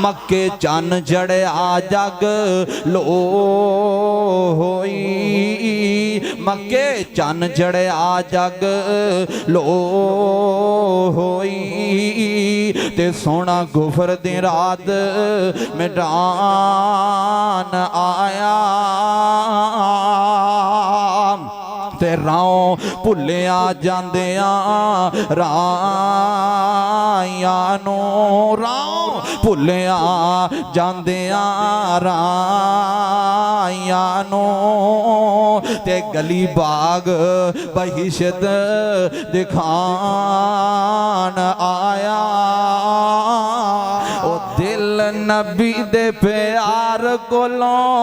मक्के चन चढ़िया जग लो होई, मक्के चन चढ़िया जग लो होई, ते सोना गुफर दी रात मिटान आया, ते राहों भुलिया जांदियां राहियां नूं, राहों भुलिया जांदियां राहियां नूं, ते गली बाग बहिशत दिखान आया। ओ दिल नबी दे प्यार कोलों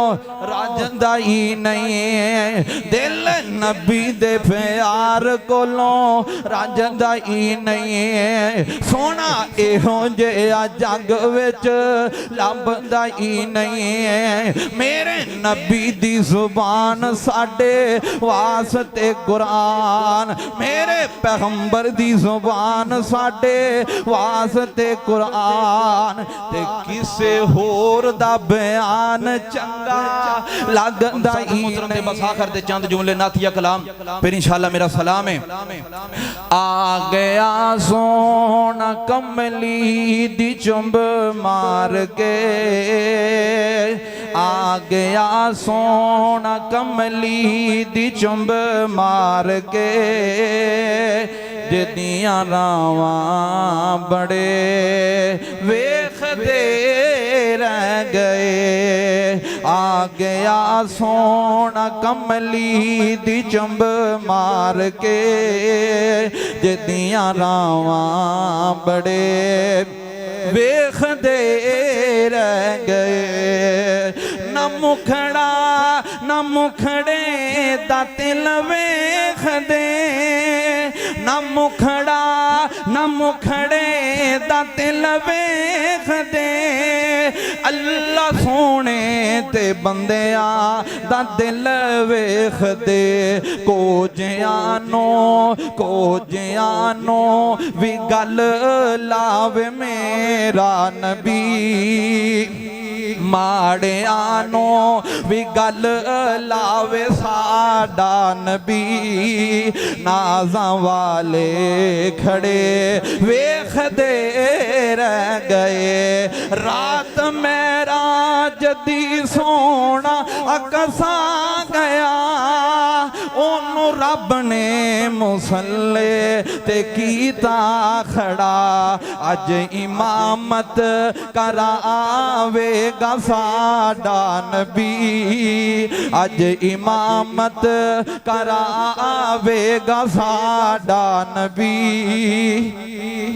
राजंदा ही नहीं, दिल नबी दे प्यार कोलों राजंदा ही नहीं, सोना इहो जिहा जग विच लभदा ही नहीं। मेरे नबी दी जुबान साडे वास्ते कुरान, मेरे पैगंबर दी जुबान साडे वास्ते कुरान, ते किसे होर दा बयान चंगा लगदा ही नहीं। बस आखिर दे चंद जुमले नाथिया कलाम, फिर इंशाअल्लाह मेरा सलाम है। आ गया सोना कमली दी चुंब मार के, आ गया सोना कमली दी चुंब मार के, जिदियां रावां बड़े वेखदे रह गए, आ गया सोना कमली दी चुंब मार के, जिदियां रावां बड़े वेखदे रह गए। न मुखड़ा न मुखड़े दा तिल वेखदे, न मुखड़ा न मुखड़े दा तिल वेखदे, अल्लाह सोने ते बंदियां दा दिल वेखदे। कोजियानो भी गल लावे मेरा नबी, माड़ियानो भी गल लावे साडा नबी, नाज़ां वाले खड़े वेखदे रह गए। रात मेराज दी सोना अकसा गया, ओनू रब ने मुसल्ले ते कीता खड़ा, अज इमामत करावेगा साडा नबी, अज इमामत करावेगा साडा नबी।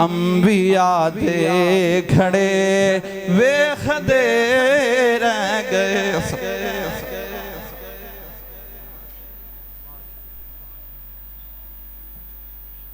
अंबिया दे खड़े वेखदे रह गए।